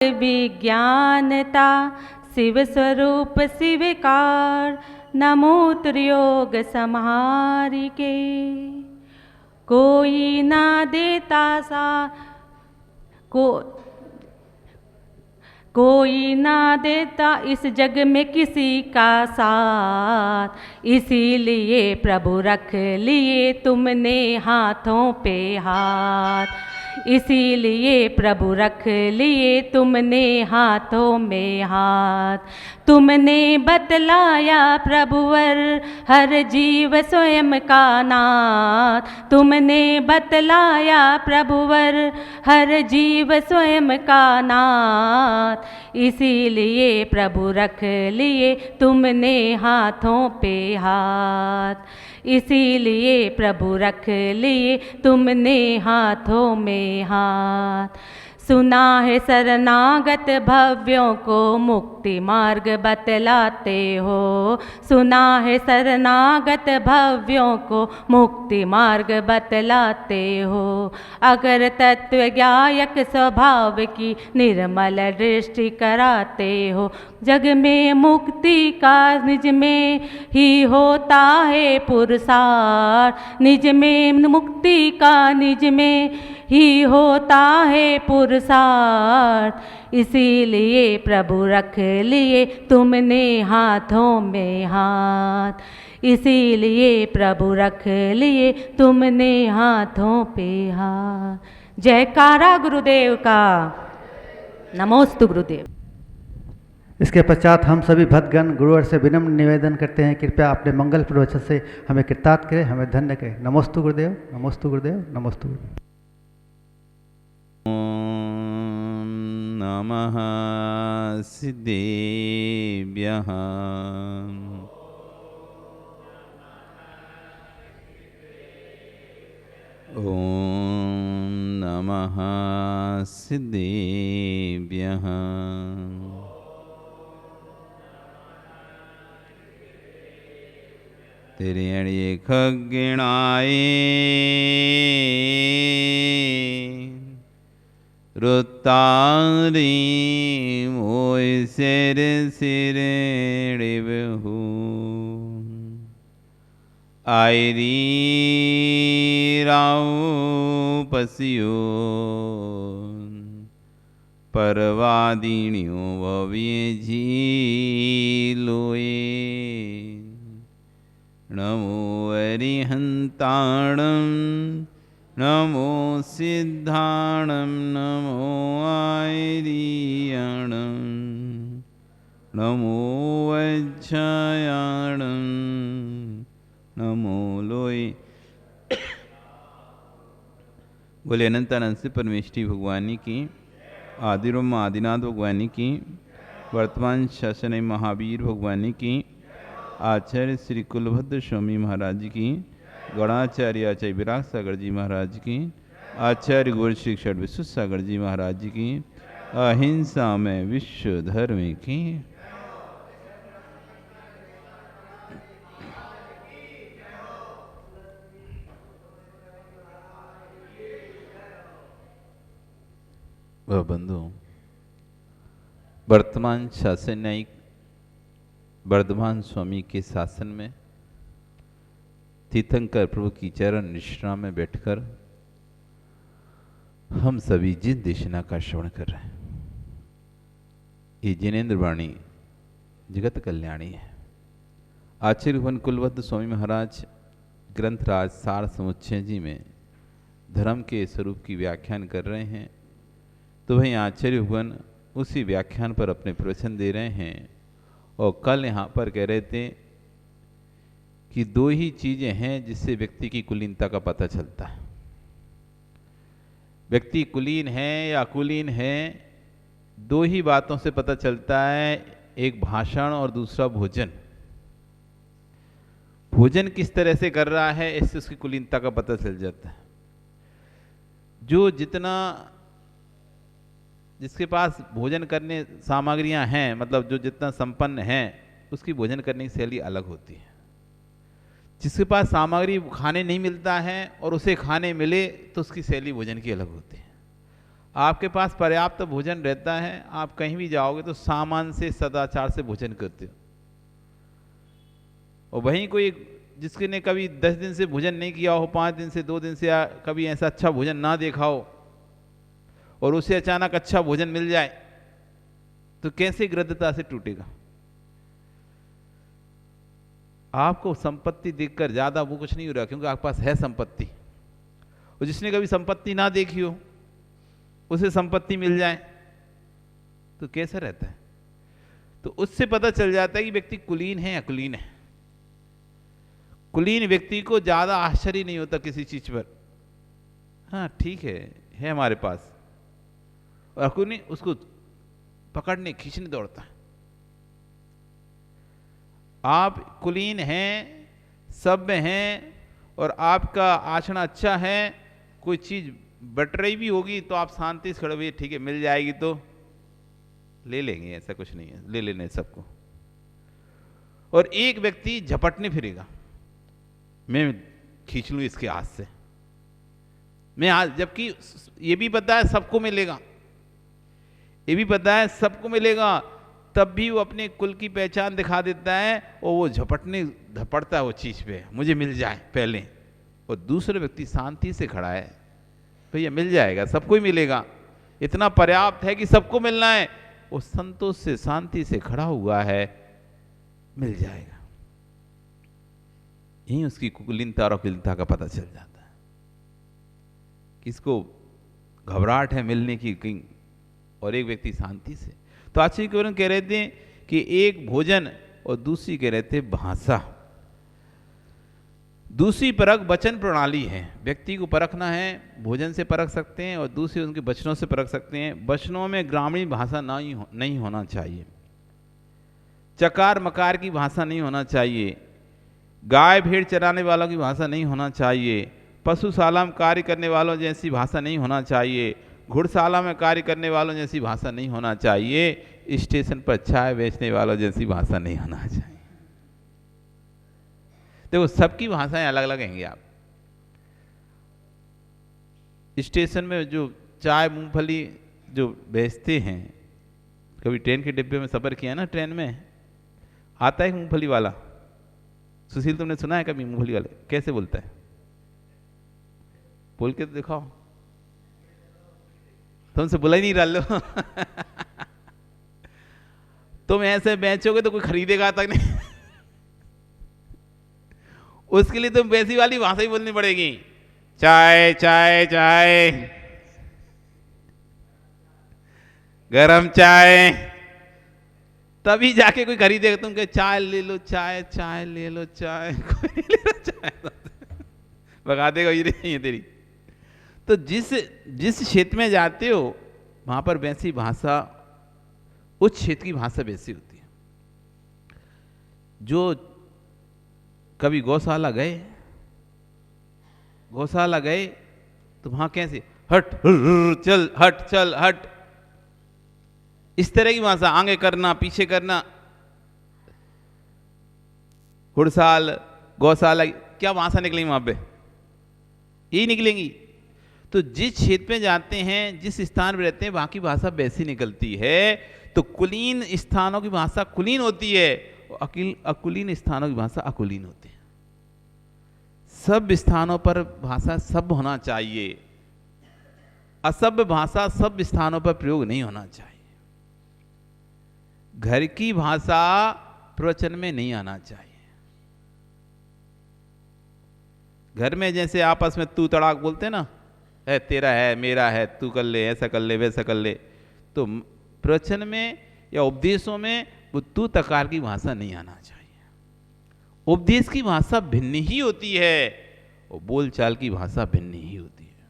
विज्ञानता शिव स्वरूप शिवकार, नमो त्रियोग संहारिके। कोई ना देता सा कोई ना देता इस जग में किसी का साथ, इसीलिए प्रभु रख लिए तुमने हाथों पे हाथ, इसीलिए प्रभु रख लिए तुमने हाथों में हाथ। तुमने बतलाया प्रभुवर हर जीव स्वयं का नाथ, तुमने बतलाया प्रभुवर हर जीव स्वयं का नाथ, इसीलिए प्रभु रख लिए तुमने हाथों पे हाथ, इसीलिए प्रभु रख लिए तुमने हाथों में हाथ। सुना है शरणागत भव्यों को मुक्ति मार्ग बतलाते हो, सुना है शरणागत भव्यों को मुक्ति मार्ग बतलाते हो। अगर तत्व ज्ञायक स्वभाव की निर्मल दृष्टि कराते हो, जग में मुक्ति का निज में ही होता है पुरुषार्थ, निज में मुक्ति का निज में ही होता है पुरुषार्थ, इसीलिए प्रभु रख लिए तुमने हाथों में हाथ, इसीलिए प्रभु रख लिए तुमने हाथों पे हाथ। जयकारा गुरुदेव का, नमोस्तु गुरुदेव। इसके पश्चात हम सभी भक्तगण गुरुवर से विनम्र निवेदन करते हैं, कृपया अपने मंगल प्रवचन से हमें कृतार्थ करें, हमें धन्य करें। नमोस्तु गुरुदेव, नमोस्तु गुरुदेव, नमोस्तु गुरुदेव। नमः सिद्धेभ्यः। ॐ नमः सिद्धेभ्यः। तेरे अड़िए खगिणाए रुतारी मोय सिर सिर डिबहू आयरी राव पसियो परवादिनियों भव्य झीलोए। नमो अरिहंताणं नमो सिद्धाणं नमो आयरियाणं नमो वज्रयाणं नमो लोय। बोले अनंतानंद से परमेष्ठी भगवानी की, आदिरोम आदिनाथ भगवानी की, वर्तमान शासन महावीर भगवानी की, आचार्य श्री कुलभद्र स्वामी महाराज की, गणाचार्य आचार्य विराग सागर जी महाराज की, आचार्य गुरु श्री षड विश्व सागर जी महाराज की, अहिंसा में विश्व धर्म की। वह बंधु, वर्तमान शासन न्यायिक वर्धमान स्वामी के शासन में तीर्थंकर प्रभु की चरण निष्ठा में बैठकर हम सभी जिन देशना का श्रवण कर रहे हैं, ये जिनेन्द्र वाणी जगत कल्याणी है। आचार्य भवन कुलवद्ध स्वामी महाराज ग्रंथराज सार समुच्चय जी में धर्म के स्वरूप की व्याख्यान कर रहे हैं, तो वहीं आचार्य भवन उसी व्याख्यान पर अपने प्रवचन दे रहे हैं। और कल यहाँ पर कह रहे थे कि दो ही चीजें हैं जिससे व्यक्ति की कुलीनता का पता चलता है। व्यक्ति कुलीन है या कुलीन है, दो ही बातों से पता चलता है, एक भाषण और दूसरा भोजन। भोजन किस तरह से कर रहा है, इससे उसकी कुलीनता का पता चल जाता है। जो जितना जिसके पास भोजन करने सामग्रियां हैं, मतलब जो जितना संपन्न है, उसकी भोजन करने की शैली अलग होती है। जिसके पास सामग्री खाने नहीं मिलता है और उसे खाने मिले तो उसकी शैली भोजन की अलग होती है। आपके पास पर्याप्त भोजन रहता है, आप कहीं भी जाओगे तो सामान से सदाचार से भोजन करते हो। और वहीं कोई जिसके ने कभी 10 दिन से भोजन नहीं किया हो, 5 दिन से, 2 दिन से, या कभी ऐसा अच्छा भोजन ना देखा हो, और उसे अचानक अच्छा भोजन मिल जाए तो कैसे गृद्धता से टूटेगा। आपको संपत्ति देखकर ज्यादा वो कुछ नहीं हो रहा, क्योंकि आपके पास है संपत्ति। और जिसने कभी संपत्ति ना देखी हो उसे संपत्ति मिल जाए तो कैसा रहता है। तो उससे पता चल जाता है कि व्यक्ति कुलीन है या कुलीन है। कुलीन व्यक्ति को ज्यादा आश्चर्य नहीं होता किसी चीज पर, हाँ ठीक है हमारे पास, और अकुलीन उसको पकड़ने खींचने दौड़ता है। आप कुलीन हैं, सभ्य हैं, और आपका आचरण अच्छा है, कोई चीज बट रही भी होगी तो आप शांति से खड़े हुए, ठीक है मिल जाएगी तो ले लेंगे, ऐसा कुछ नहीं है, ले लेने सबको। और एक व्यक्ति झपटने फिरेगा, मैं खींच लूं इसके हाथ से, मैं आज, जबकि ये भी पता है सबको मिलेगा, ये भी पता है सबको मिलेगा, तब भी वो अपने कुल की पहचान दिखा देता है और वो झपटता है वो चीज पे, मुझे मिल जाए पहले। और दूसरा व्यक्ति शांति से खड़ा है, भैया मिल जाएगा, सबको ही मिलेगा, इतना पर्याप्त है कि सबको मिलना है, वो संतोष से शांति से खड़ा हुआ है, मिल जाएगा। यही उसकी कुलीनता और अकुलीनता का पता चल जाता है। किसको घबराहट है मिलने की कहीं, और एक व्यक्ति शांति से। तो आचार्य केवल कह रहे थे कि एक भोजन और दूसरी कह रहे थे भाषा। दूसरी परख वचन प्रणाली है। व्यक्ति को परखना है, भोजन से परख सकते हैं, और दूसरी उनके वचनों से परख सकते हैं। वचनों में ग्रामीण भाषा नहीं होना चाहिए, चकार मकार की भाषा नहीं होना चाहिए, गाय भेड़ चराने वालों की भाषा नहीं होना चाहिए, पशुशाला में कार्य करने वालों जैसी भाषा नहीं होना चाहिए, घुड़शाला में कार्य करने वालों जैसी भाषा नहीं होना चाहिए, स्टेशन पर चाय बेचने वालों जैसी भाषा नहीं होना चाहिए। देखो सबकी भाषाएं अलग अलग हैं। आप स्टेशन में जो चाय मूंगफली जो बेचते हैं, कभी ट्रेन के डिब्बे में सफर किया ना, ट्रेन में आता है मूंगफली वाला, सुशील तुमने सुना है कभी मूंगफली वाले कैसे बोलता है? बोल के तो दिखाओ, तुमसे बुला ही नहीं रहा लो तुम ऐसे बेचोगे तो कोई खरीदेगा तक नहीं उसके लिए तुम वैसी वाली भाषा ही बोलनी पड़ेगी, चाय चाय चाय, गरम चाय, तभी जाके कोई खरीदेगा। तुम कहे चाय ले लो, चाय चाय ले लो, चाय कोई नहीं ले लो चाय भगा देगा ये तेरी। तो जिस क्षेत्र में जाते हो वहां पर वैसी भाषा, उस क्षेत्र की भाषा वैसी होती है। जो कभी गौशाला गए तो वहां कैसे हट चल हट चल हट, इस तरह की भाषा, आगे करना पीछे करना। हुड़साल गौशाला क्या भाषा निकलेगी वहां पे? यही निकलेंगी। तो जिस क्षेत्र में जाते हैं, जिस स्थान में रहते हैं, वहां की भाषा वैसी निकलती है। तो कुलीन स्थानों की भाषा कुलीन होती है, और अकुलीन स्थानों की भाषा अकुलीन होती है। सब स्थानों पर भाषा सब होना चाहिए, असभ्य भाषा सब स्थानों पर प्रयोग नहीं होना चाहिए। घर की भाषा प्रवचन में नहीं आना चाहिए। घर में जैसे आपस में तू तड़ाक बोलते ना, है तेरा है मेरा है, तू कर ले, ऐसा कर ले वैसा कर ले, तो प्रवचन में या उपदेशों में वो तू तकार की भाषा नहीं आना चाहिए। उपदेश की भाषा भिन्न ही होती है और बोलचाल की भाषा भिन्न ही होती है।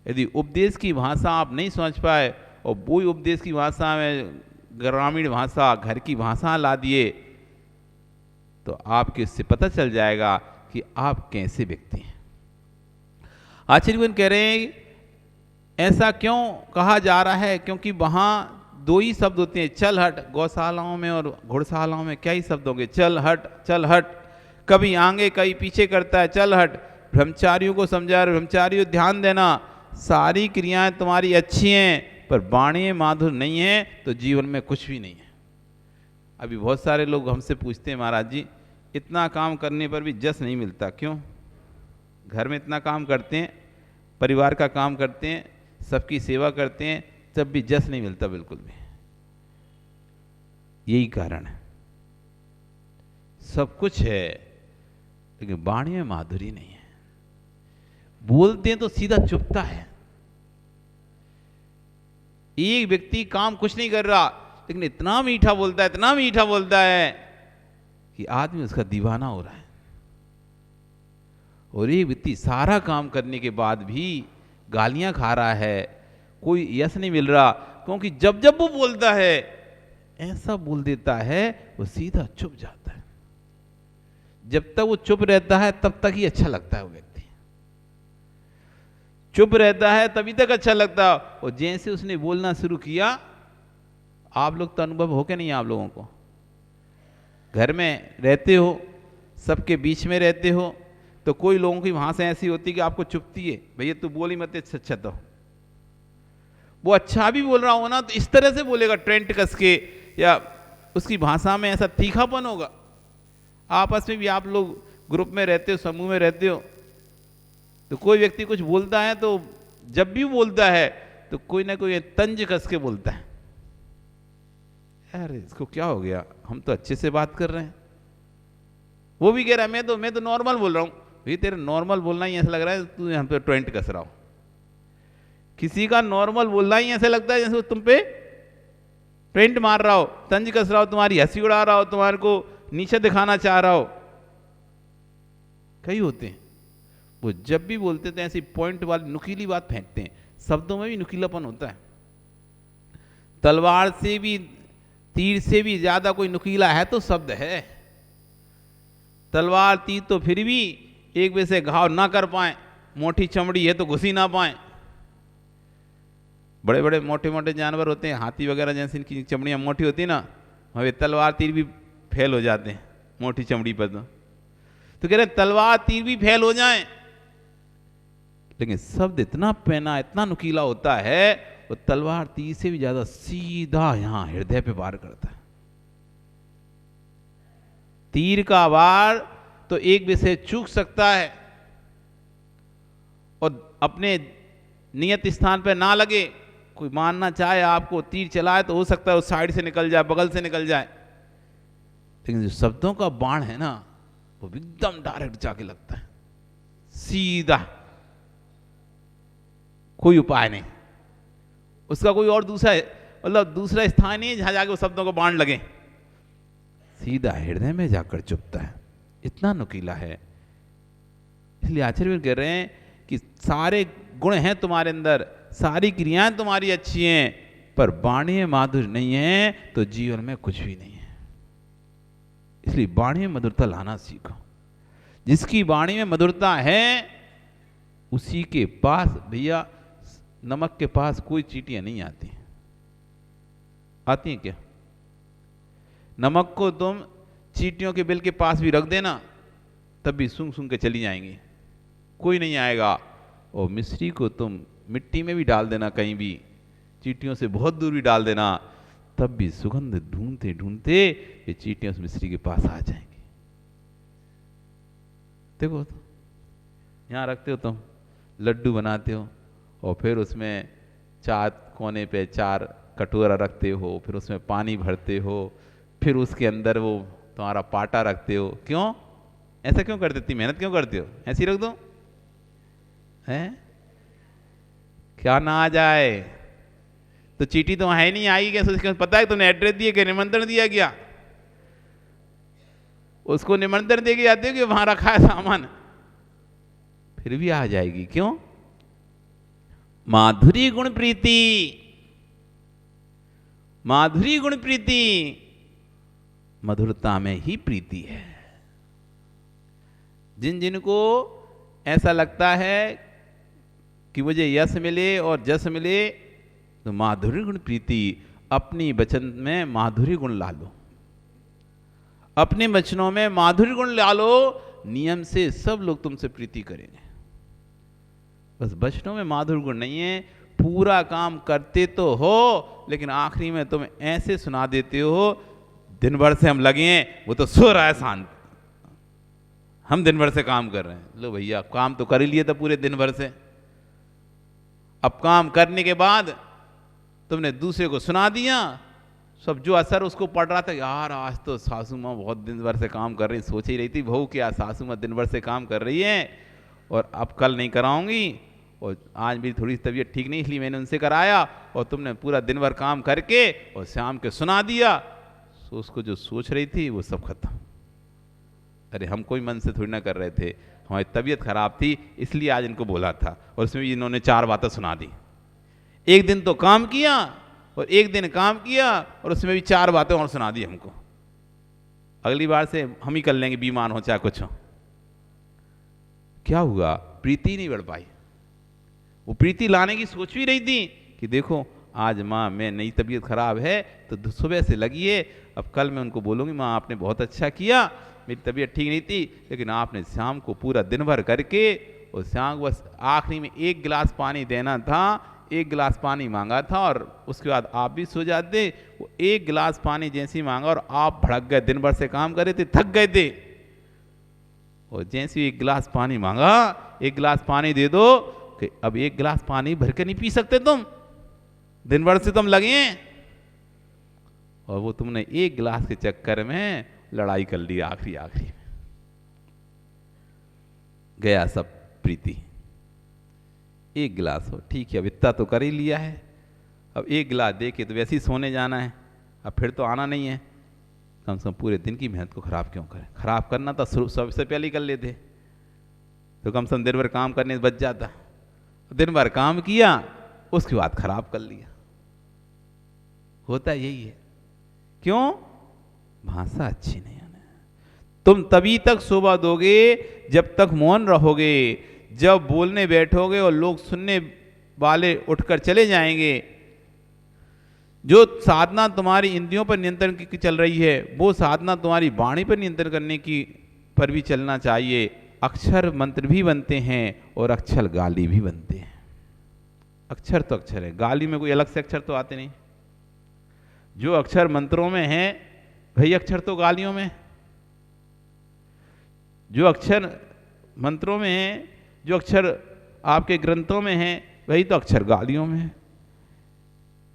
यदि उपदेश की भाषा आप नहीं समझ पाए और वही उपदेश की भाषा में ग्रामीण भाषा, घर की भाषा ला दिए, तो आपके इससे पता चल जाएगा कि आप कैसे व्यक्ति हैं। आचार्यगण कह रहे हैं ऐसा क्यों कहा जा रहा है? क्योंकि वहां दो ही शब्द होते हैं, चल हट। गौशालाओं में और घुड़शालाओं में क्या ही शब्द होंगे, चल हट चल हट। कभी आगे कहीं पीछे करता है, चल हट। ब्रह्मचारियों को समझा रहे, ब्रह्मचारियों ध्यान देना, सारी क्रियाएं तुम्हारी अच्छी हैं पर वाणी में माधुर्य नहीं है तो जीवन में कुछ भी नहीं है। अभी बहुत सारे लोग हमसे पूछते हैं, महाराज जी इतना काम करने पर भी जस नहीं मिलता, क्यों? घर में इतना काम करते हैं, परिवार का काम करते हैं, सबकी सेवा करते हैं, तब भी जस नहीं मिलता बिल्कुल भी। यही कारण है, सब कुछ है लेकिन वाणी में माधुरी नहीं है। बोलते हैं तो सीधा चुपता है। एक व्यक्ति काम कुछ नहीं कर रहा लेकिन इतना मीठा बोलता है, इतना मीठा बोलता है कि आदमी उसका दीवाना हो रहा है। और एक व्यक्ति सारा काम करने के बाद भी गालियां खा रहा है, कोई यश नहीं मिल रहा, क्योंकि जब जब वो बोलता है ऐसा बोल देता है वो सीधा चुप जाता है। जब तक वो चुप रहता है तब तक ही अच्छा लगता है। वो व्यक्ति चुप रहता है तभी तक अच्छा लगता है, और जैसे उसने बोलना शुरू किया, आप लोग तो अनुभव हो के नहीं, आप लोगों को घर में रहते हो, सबके बीच में रहते हो, तो कोई लोगों की भाषा ऐसी होती है कि आपको चुपती है, भैया तू बोली मत, अच्छा तो वो अच्छा भी बोल रहा हो ना तो इस तरह से बोलेगा ट्रेंट कस के, या उसकी भाषा में ऐसा तीखापन होगा। आपस में भी आप लोग ग्रुप में रहते हो, समूह में रहते हो, तो कोई व्यक्ति कुछ बोलता है तो जब भी बोलता है तो कोई ना कोई तंज कस के बोलता है, अरे इसको क्या हो गया, हम तो अच्छे से बात कर रहे हैं। वो भी कह रहा है मैं तो नॉर्मल बोल रहा हूँ। भाई तेरा नॉर्मल बोलना ही ऐसा लग रहा है तू यहाँ पे ट्रेंट कस रहा हो। किसी का नॉर्मल बोलना ही ऐसा लगता है जैसे तुम पे ट्रेंट मार रहा हो, तंज कस रहा हो, तुम्हारी हंसी उड़ा रहा हो, तुम्हारे को नीचे दिखाना चाह रहा हो। कई होते हैं वो जब भी बोलते थे ऐसी पॉइंट वाली नुकीली बात फेंकते हैं। शब्दों में भी नुकीलापन होता है। तलवार से भी, तीर से भी ज्यादा कोई नुकीला है तो शब्द है। तलवार तीर तो फिर भी एक वैसे घाव ना कर पाए, मोटी चमड़ी है तो घुसी ना पाए। बड़े बड़े मोटे मोटे जानवर होते हैं, हाथी वगैरह जैसे, इनकी चमड़ियाँ मोटी होती है ना, वहाँ तलवार तीर भी फेल हो जाते हैं मोटी चमड़ी पर। तो कह रहे तलवार तीर भी फेल हो जाएं, लेकिन शब्द इतना पैना, इतना नुकीला होता है, वो तलवार तीर से भी ज्यादा सीधा यहां हृदय पे वार करता है। तीर का वार तो एक विषय चूक सकता है और अपने नियत स्थान पे ना लगे। कोई मानना चाहे आपको तीर चलाए तो हो सकता है उस साइड से निकल जाए, बगल से निकल जाए, लेकिन जो शब्दों का बाण है ना वो एकदम डायरेक्ट जाके लगता है, सीधा, कोई उपाय नहीं उसका, कोई और दूसरा मतलब दूसरा स्थान नहीं है जहां जाके वो शब्दों को बाण लगे, सीधा हृदय में जाकर चुभता है। इतना नुकीला है। इसलिए आचार्य कह रहे हैं कि सारे गुण हैं तुम्हारे अंदर, सारी क्रियाएं तुम्हारी अच्छी हैं, पर वाणी में माधुर्य नहीं है तो जीवन में कुछ भी नहीं है। इसलिए वाणी में मधुरता लाना सीखो। जिसकी वाणी में मधुरता है उसी के पास भैया नमक के पास कोई चींटियां नहीं आती। आती हैं क्या? नमक को तुम चींटियों के बिल के पास भी रख देना तब भी सूंघ सूंघ के चली जाएंगी, कोई नहीं आएगा। और मिश्री को तुम मिट्टी में भी डाल देना, कहीं भी चींटियों से बहुत दूर भी डाल देना, तब भी सुगंध ढूंढते ढूंढते ये चींटियां उस मिश्री के पास आ जाएंगी। देखो तो यहाँ रखते हो तुम, लड्डू बनाते हो और फिर उसमें 4 कोने पे 4 कटोरा रखते हो, फिर उसमें पानी भरते हो, फिर उसके अंदर वो तुम्हारा पाटा रखते हो। क्यों ऐसा क्यों कर देती, मेहनत क्यों करते हो? ऐसी रख दो, हैं क्या ना आ जाए। तो चीटी तो वहां नहीं आई क्या? पता है तुमने एड्रेस दिया क्या, निमंत्रण दिया क्या? उसको निमंत्रण दे के आते हो कि वहां रखा है सामान, फिर भी आ जाएगी। क्यों? माधुरी गुण प्रीति, माधुरी गुण प्रीति, मधुरता में ही प्रीति है। जिन जिनको ऐसा लगता है कि मुझे यश मिले और जस मिले, तो माधुरी गुण प्रीति, अपनी वचन में माधुरी गुण ला लो, अपने वचनों में माधुरी गुण ला लो, नियम से सब लोग तुमसे प्रीति करेंगे। बस वचनों में माधुर्य गुण नहीं है, पूरा काम करते तो हो लेकिन आखिरी में तुम ऐसे सुना देते हो, दिन भर से हम लगे हैं, वो तो सो रहा है शांत, हम दिन भर से काम कर रहे हैं। लो भैया, काम तो कर ही लिए था पूरे दिन भर से, अब काम करने के बाद तुमने दूसरे को सुना दिया, सब जो असर उसको पड़ रहा था, यार आज तो सासू माँ बहुत दिन भर से काम कर रही, सोच ही रही थी बहू क्या सासू माँ दिन भर से काम कर रही है और अब कल नहीं कराऊंगी, और आज मेरी थोड़ी तबीयत ठीक नहीं इसलिए मैंने उनसे कराया, और तुमने पूरा दिन भर काम करके और शाम के सुना दिया, तो उसको जो सोच रही थी वो सब खत्म। अरे हम कोई मन से थोड़ी ना कर रहे थे, हमारी तबीयत खराब थी इसलिए आज इनको बोला था, और उसमें भी इन्होंने 4 बातें सुना दी। एक दिन तो काम किया और एक दिन काम किया और उसमें भी 4 बातें और सुना दी हमको। अगली बार से हम ही कर लेंगे, बीमार हो चाहे कुछ हो। क्या हुआ? प्रीति नहीं बढ़ पाई। वो प्रीति लाने की सोच भी रही थी कि देखो आज माँ मैं नई तबीयत खराब है तो सुबह से लगी है, अब कल मैं उनको बोलूँगी माँ आपने बहुत अच्छा किया, मेरी तबीयत ठीक नहीं थी लेकिन आपने शाम को पूरा दिन भर करके, और शाम को बस आखिरी में 1 गिलास पानी देना था, 1 गिलास पानी मांगा था और उसके बाद आप भी सो जाते। वो 1 गिलास पानी जैसे ही मांगा और आप भड़क गए, दिन भर से काम कर रहे थे, थक गए थे, और जैसे ही 1 गिलास पानी मांगा, 1 गिलास पानी दे दो, कि अब 1 गिलास पानी भर के नहीं पी सकते तुम, दिन भर से तुम लगे हैं, और वो तुमने 1 गिलास के चक्कर में लड़ाई कर ली। आखिरी में गया सब प्रीति। 1 गिलास हो ठीक है, अब इतना तो कर ही लिया है, अब 1 गिलास दे के तो वैसे ही सोने जाना है, अब फिर तो आना नहीं है, कम से कम पूरे दिन की मेहनत को खराब क्यों करें? खराब करना था सबसे पहले ही कर लेते तो कम से कम दिन भर काम करने से बच जाता। दिन भर काम किया उसके बाद खराब कर लिया। होता यही है। क्यों? भाषा अच्छी नहीं है। तुम तभी तक शोभा दोगे जब तक मौन रहोगे। जब बोलने बैठोगे और लोग सुनने वाले उठकर चले जाएंगे, जो साधना तुम्हारी इंद्रियों पर नियंत्रण की चल रही है वो साधना तुम्हारी वाणी पर नियंत्रण करने की पर भी चलना चाहिए। अक्षर मंत्र भी बनते हैं और अक्षर गाली भी बनते हैं। अक्षर तो अक्षर है, गाली में कोई अलग से अक्षर तो आते नहीं। जो अक्षर मंत्रों में है वही अक्षर तो गालियों में, जो अक्षर मंत्रों में है, जो अक्षर आपके ग्रंथों में है वही तो अक्षर गालियों में है।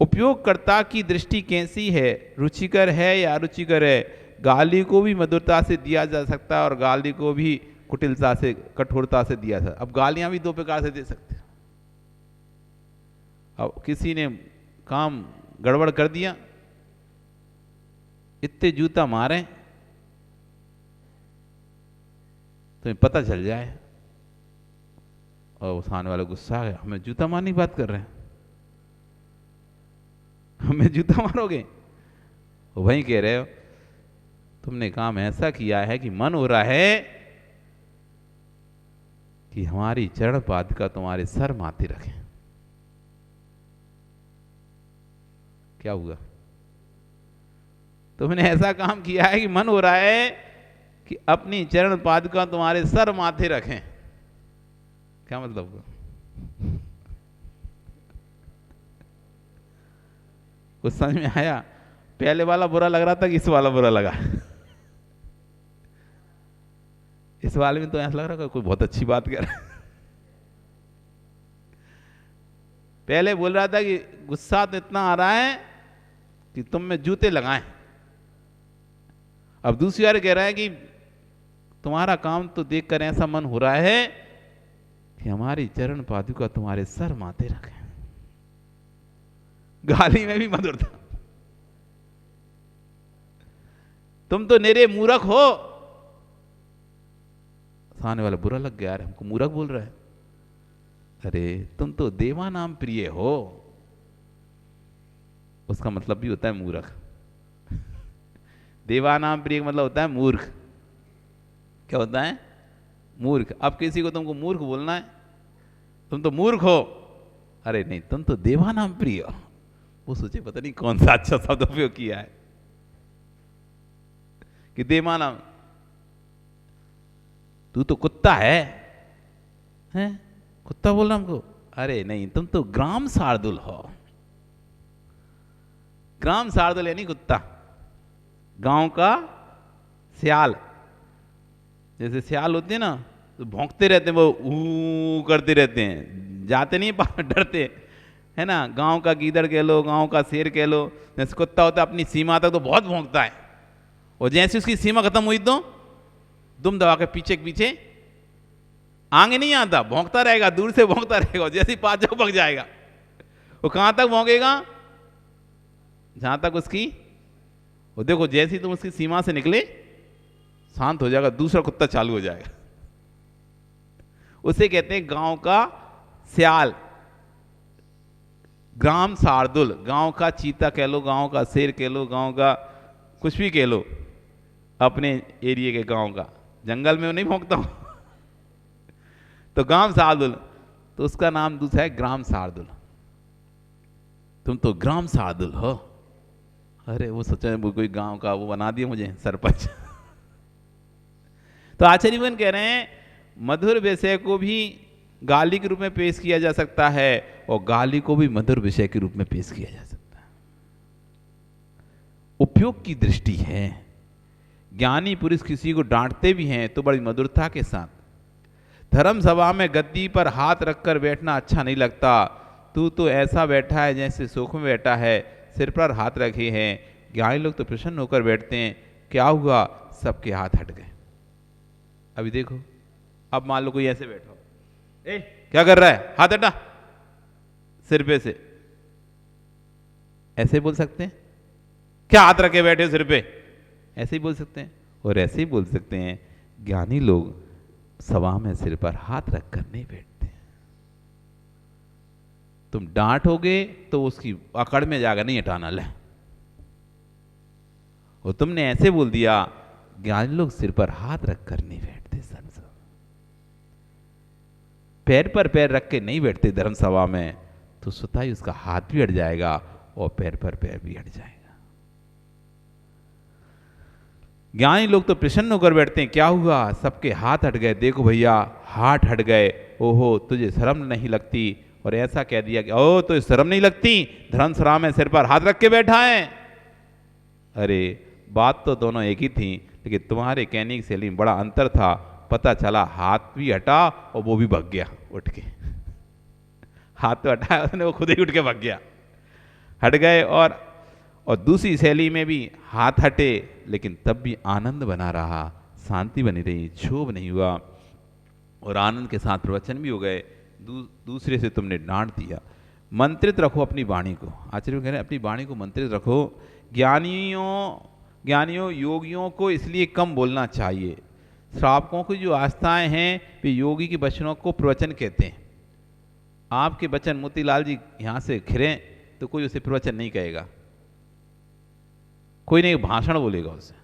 उपयोगकर्ता की दृष्टि कैसी है, रुचिकर है या अरुचिकर है? गाली को भी मधुरता से दिया जा सकता है और गाली को भी कुटिलता से, कठोरता से दिया जा सकता है। अब गालियां भी 2 प्रकार से दे सकते हैं। अब किसी ने काम गड़बड़ कर दिया, इतने जूता मारे तो पता चल जाए और वो सामने वाला गुस्सा है, हमें जूता मारने की बात कर रहे हैं, हमें जूता मारोगे? वो वहीं कह रहे हो तुमने काम ऐसा किया है कि मन हो रहा है कि हमारी चरण पादुका तुम्हारे सर माथे रखें। क्या हुआ? तुमने ऐसा काम किया है कि मन हो रहा है कि अपनी चरण पादुका तुम्हारे सर माथे रखें। क्या मतलब हुआ? कुछ समझ में आया? पहले वाला बुरा लग रहा था कि इस वाला बुरा लगा? इस वाले में तो ऐसा लग रहा है कोई बहुत अच्छी बात कर रहा है। पहले बोल रहा था कि गुस्सा तो इतना आ रहा है कि तुम में जूते लगाएं, अब दूसरी बार कह रहा है कि तुम्हारा काम तो देखकर ऐसा मन हो रहा है कि हमारी चरण पादुका तुम्हारे सर माथे रखें। गाली में भी मधुरता। तुम तो निरे मूर्ख हो। सामने वाला बुरा लग गया, यार हमको मूर्ख बोल रहा है। अरे तुम तो देवा नाम प्रिय हो, उसका मतलब भी होता है मूर्ख। देवा नाम प्रिय मतलब होता है मूर्ख। क्या होता है? मूर्ख। अब किसी को तुमको मूर्ख बोलना है, तुम तो मूर्ख हो, अरे नहीं तुम तो देवा नाम प्रिय हो, वो सोचे पता नहीं कौन सा अच्छा शब्द उपयोग किया है कि देवा नाम। तू तो कुत्ता है? कुत्ता बोल रहा हमको, अरे नहीं तुम तो ग्राम शार्दुल हो। ग्राम शार्दुल यानी कुत्ता, गांव का सियाल। जैसे सियाल होते हैं ना तो भौंकते रहते हैं, वो ऊ करते रहते हैं, जाते नहीं पार, डरते है ना। गांव का गीदड़ कह लो, गांव का शेर कह लो। जैसे कुत्ता होता है अपनी सीमा तक तो बहुत भौंकता है, और जैसे उसकी सीमा खत्म हुई तो दुम दबा के पीछे पीछे आगे नहीं आता, भौंकता रहेगा, दूर से भौंकता रहेगा। जैसे ही पास जाओ भग जाएगा। वो कहां तक भौंकेगा? जहां तक उसकी, वो देखो जैसे ही तुम उसकी सीमा से निकले शांत हो जाएगा, दूसरा कुत्ता चालू हो जाएगा। उसे कहते हैं गांव का सियाल, ग्राम शार्दुल। गांव का चीता कह लो, गांव का शेर कह लो, गांव का कुछ भी कह लो, अपने एरिया के गांव का। जंगल में नहीं भौंकता हूं तो ग्राम शार्दुल, तो उसका नाम दूसरा है ग्राम शार्दुल। तुम तो ग्राम शार्दुल हो। अरे वो सोचा वो कोई गांव का वो बना दिया मुझे सरपंच। तो आचार्यगण कह रहे हैं मधुर विषय को भी गाली के रूप में पेश किया जा सकता है, और गाली को भी मधुर विषय के रूप में पेश किया जा सकता है। उपयोग की दृष्टि है। ज्ञानी पुरुष किसी को डांटते भी हैं तो बड़ी मधुरता के साथ। धर्म सभा में गद्दी पर हाथ रखकर बैठना अच्छा नहीं लगता। तू तो ऐसा बैठा है जैसे सुख में बैठा है, सिर पर हाथ रखे हैं। ज्ञानी लोग तो प्रसन्न होकर बैठते हैं। क्या हुआ? सबके हाथ हट गए। अभी देखो, अब मान लो कोई ऐसे बैठा हो, ए क्या कर रहा है, हाथ हटा सिर पे से, ऐसे बोल सकते हैं? क्या हाथ रखे बैठे हो सिर पे, ऐसे ही बोल सकते हैं। और ऐसे ही बोल सकते हैं ज्ञानी लोग सभा में सिर पर हाथ रखकर नहीं बैठते। तुम डांटोगे तो उसकी अकड़ में जाकर नहीं हटाना ले, और तुमने ऐसे बोल दिया। ज्ञानी लोग सिर पर हाथ रखकर नहीं बैठते, सब पैर पर पैर रख के नहीं बैठते धर्म सभा में, तो स्वतः ही उसका हाथ भी हट जाएगा और पैर पर पैर भी हट जाएगा। ज्ञानी लोग तो प्रसन्न होकर बैठते हैं। क्या हुआ? सबके हाथ हट गए। देखो भैया हाथ हट गए। ओहो तुझे शर्म नहीं लगती? और ऐसा कह दिया कि ओ तुझे शर्म नहीं लगती, धर्मसभा में सिर पर हाथ रख के बैठा है। अरे बात तो दोनों एक ही थी, लेकिन तुम्हारे कहने की शैली में बड़ा अंतर था। पता चला हाथ भी हटा और वो भी भग गया उठ के। हाथ तो हटाया उसने, वो खुद ही उठ के भग गया। हट गए और दूसरी शैली में भी हाथ हटे, लेकिन तब भी आनंद बना रहा, शांति बनी रही, क्षोभ नहीं हुआ, और आनंद के साथ प्रवचन भी हो गए। दूसरे से तुमने डांट दिया। मंत्रित रखो अपनी वाणी को। आचार्य कह रहे हैं अपनी वाणी को मंत्रित रखो। ज्ञानियों योगियों को इसलिए कम बोलना चाहिए। श्रावकों की जो आस्थाएं हैं वे योगी के वचनों को प्रवचन कहते हैं। आपके वचन मोतीलाल जी यहाँ से खिरे तो कोई उसे प्रवचन नहीं कहेगा, कोई नहीं भाषण बोलेगा उसे।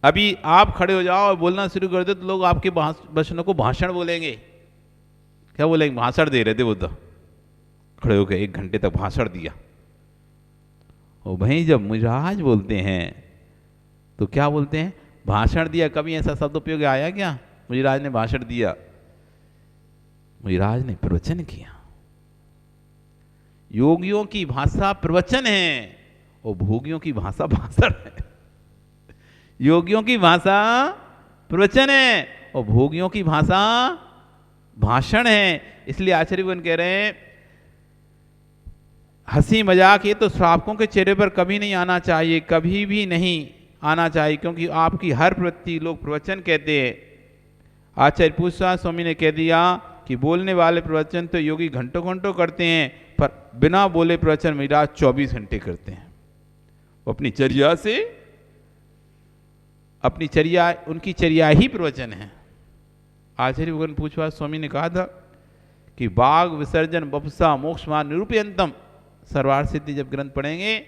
अभी आप खड़े हो जाओ और बोलना शुरू कर दो तो लोग आपके वचनों को भाषण बोलेंगे। क्या बोलेंगे? भाषण दे रहे थे वो तो, खड़े होकर 1 घंटे तक भाषण दिया। और वहीं जब मुजराज बोलते हैं तो क्या बोलते हैं? भाषण दिया। कभी ऐसा शब्द उपयोग आया क्या? मुजराज ने भाषण दिया। मुजराज ने प्रवचन किया। योगियों की भाषा प्रवचन है और भोगियों की भाषा भाषण है। योगियों की भाषा प्रवचन है और भोगियों की भाषा भाषण है। इसलिए आचार्यगण कह रहे हैं हंसी मजाक ये तो श्रावकों के चेहरे पर कभी नहीं आना चाहिए, कभी भी नहीं आना चाहिए, क्योंकि आपकी हर प्रवृत्ति लोग प्रवचन कहते हैं। आचार्य पूछा स्वामी ने कह दिया कि बोलने वाले प्रवचन तो योगी घंटों घंटों करते हैं, पर बिना बोले प्रवचन मेरा 24 घंटे करते हैं। अपनी चर्या से, अपनी चर्या, उनकी चर्या ही प्रवचन है। आचार्य भगवान पूछा स्वामी ने कहा था कि बाघ विसर्जन बपसा मोक्षमान निरूपयंतम सर्वार्थ सिद्धि जब ग्रंथ पढ़ेंगे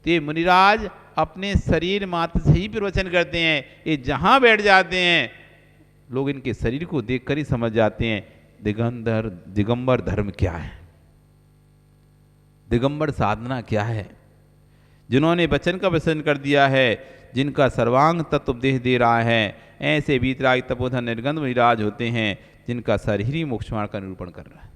तो ये मुनिराज अपने शरीर मात्र से ही प्रवचन करते हैं। ये जहां बैठ जाते हैं लोग इनके शरीर को देखकर ही समझ जाते हैं दिगंबर धर्म क्या है, दिगंबर साधना क्या है। जिन्होंने वचन का वचन कर दिया है, जिनका सर्वांग तत्व उपदेश दे रहा है, ऐसे वीतराग तपोधन निर्गंध मुनिराज होते हैं। जिनका शरीर ही मोक्ष मार्ग का निरूपण कर रहा है।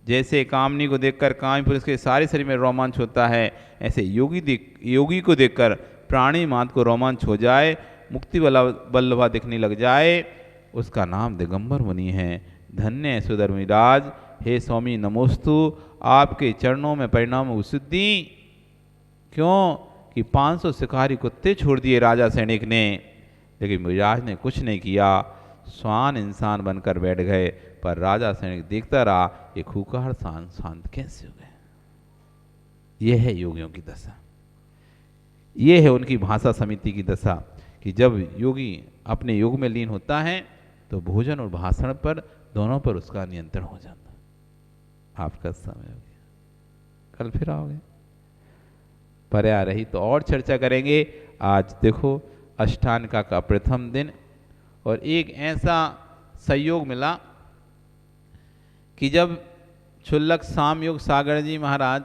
जैसे कामनी को देखकर कामी पुरुष के सारे शरीर में रोमांच होता है, ऐसे योगी को देखकर प्राणी मात्र को रोमांच हो जाए, मुक्ति वल्लभा दिखने लग जाए, उसका नाम दिगंबर मुनि है। धन्य है सुधर्मी राज। हे स्वामी नमोस्तु, आपके चरणों में परिणाम शुद्धि। क्यों कि 500 शिकारी कुत्ते छोड़ दिए राजा सैनिक ने, लेकिन मुराज ने कुछ नहीं किया, स्वान इंसान बनकर बैठ गए। पर राजा सैनिक देखता रहा, ये खूंखार शांत कैसे हो गए। यह है योगियों की दशा, ये है उनकी भाषा समिति की दशा कि जब योगी अपने योग में लीन होता है तो भोजन और भाषण पर दोनों पर उसका नियंत्रण हो जाता है। आपका समय हो गया, कल फिर आओगे, पर्या रही तो और चर्चा करेंगे। आज देखो अष्टांगिका का प्रथम दिन, और एक ऐसा संयोग मिला कि जब क्षुल्लक सामयोग सागर जी महाराज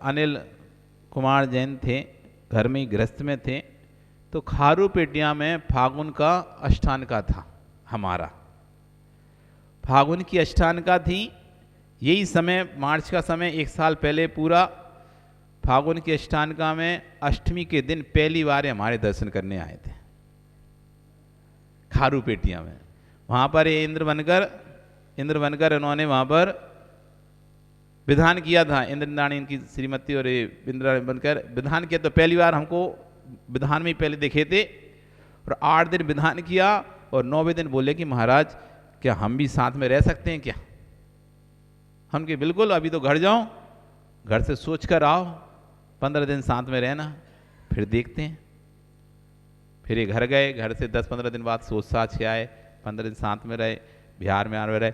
अनिल कुमार जैन थे, घर में ही गृहस्थ में थे, तो खारू पेटिया में फागुन का अष्टांगिका था। हमारा फागुन की अष्टांगिका थी। यही समय, मार्च का समय, एक साल पहले पूरा फागुन की अष्टांगिका में अष्टमी के दिन पहली बार हमारे दर्शन करने आए थे खारू पेटिया में। वहाँ पर इंद्र बनकर इन्होंने वहाँ पर विधान किया था। इंद्रदानी इनकी श्रीमती और इंद्र बनकर विधान किया, तो पहली बार हमको विधान में ही पहले देखे थे। और 8 दिन विधान किया और 9वें दिन बोले कि महाराज क्या हम भी साथ में रह सकते हैं क्या। हम कि बिल्कुल, अभी तो घर जाओ, घर से सोच कर आओ, 15 दिन साथ में रहना, फिर देखते हैं। फिर ये घर गए, घर से 10-15 दिन बाद सोच साच के आए, 15 दिन साथ में रहे, बिहार में आने रहे,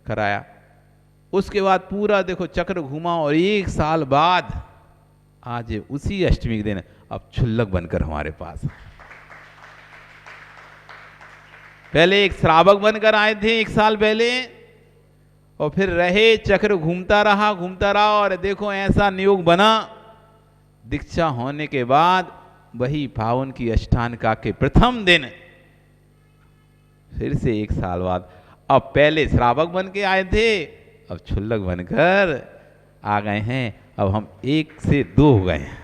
कराया। उसके बाद पूरा देखो चक्र घूमा, और 1 साल बाद आज उसी अष्टमी के दिन अब क्षुल्लक बनकर हमारे पास। पहले एक श्रावक बनकर आए थे 1 साल पहले, और फिर रहे, चक्र घूमता रहा, और देखो ऐसा नियोग बना। दीक्षा होने के बाद वही फागुन की अष्टांगिका के प्रथम दिन फिर से 1 साल बाद, अब पहले श्रावक बन के आए थे, अब क्षुल्लक बनकर आ गए हैं। अब हम 1 से 2 हो गए हैं,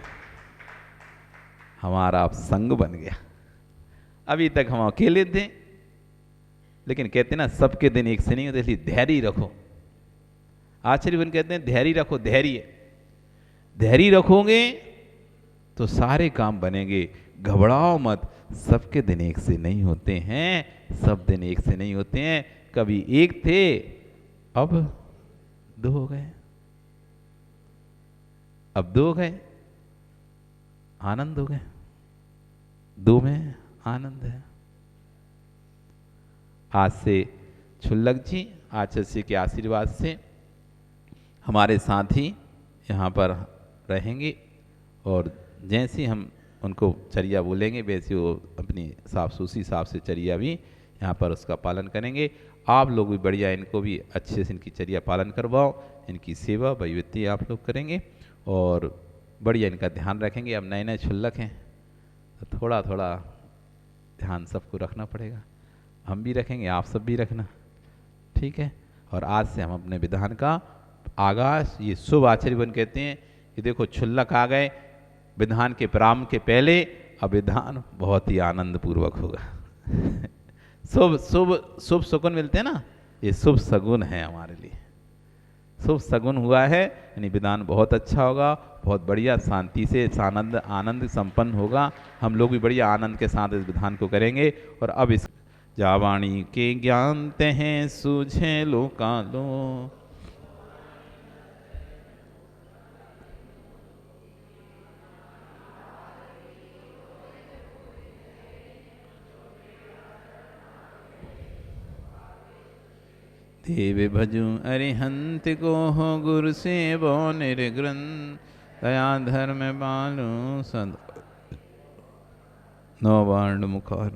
हमारा अब संग बन गया। अभी तक हम अकेले थे, लेकिन कहते ना सबके दिन एक से नहीं होते, इसलिए धैर्य रखो। आचार्य बन कहते हैं धैर्य रखो, धैर्य रखोगे तो सारे काम बनेंगे। घबराओ मत, सबके दिन एक से नहीं होते हैं, सब दिन एक से नहीं होते हैं। कभी 1 थे, अब 2 हो गए, अब 2 हो गए, आनंद हो गए, 2 में आनंद है। आज से क्षुल्लक जी आचार्य के आशीर्वाद से हमारे साथ ही यहाँ पर रहेंगे, और जैसे हम उनको चर्या बोलेंगे वैसे वो अपनी साफ हिसाब से चर्या भी यहाँ पर उसका पालन करेंगे। आप लोग भी बढ़िया इनको भी अच्छे से इनकी चर्या पालन करवाओ, इनकी सेवा वैविध्य आप लोग करेंगे और बढ़िया इनका ध्यान रखेंगे। अब नए क्षुल्लक हैं तो थोड़ा थोड़ा ध्यान सबको रखना पड़ेगा, हम भी रखेंगे, आप सब भी रखना, ठीक है। और आज से हम अपने विधान का आगाज, ये शुभ आचार्य बन कहते हैं कि देखो क्षुल्लक आ गए विधान के प्रारंभ के पहले, अब विधान बहुत ही आनंद पूर्वक होगा। शुभ शुभ शुभ शकुन मिलते हैं ना, ये शुभ शगुन है हमारे लिए, शुभ शगुन हुआ है, यानी विधान बहुत अच्छा होगा, बहुत बढ़िया शांति से आनंद संपन्न होगा। हम लोग भी बढ़िया आनंद के साथ इस विधान को करेंगे। और अब इस जावाणी के ज्ञान हैं सूझे लो कालो, देव भजू अरिहंत को हो गुरु से बो निर्ग्रंथ, दया धर्म बालू सद नौ वर्ण मुखार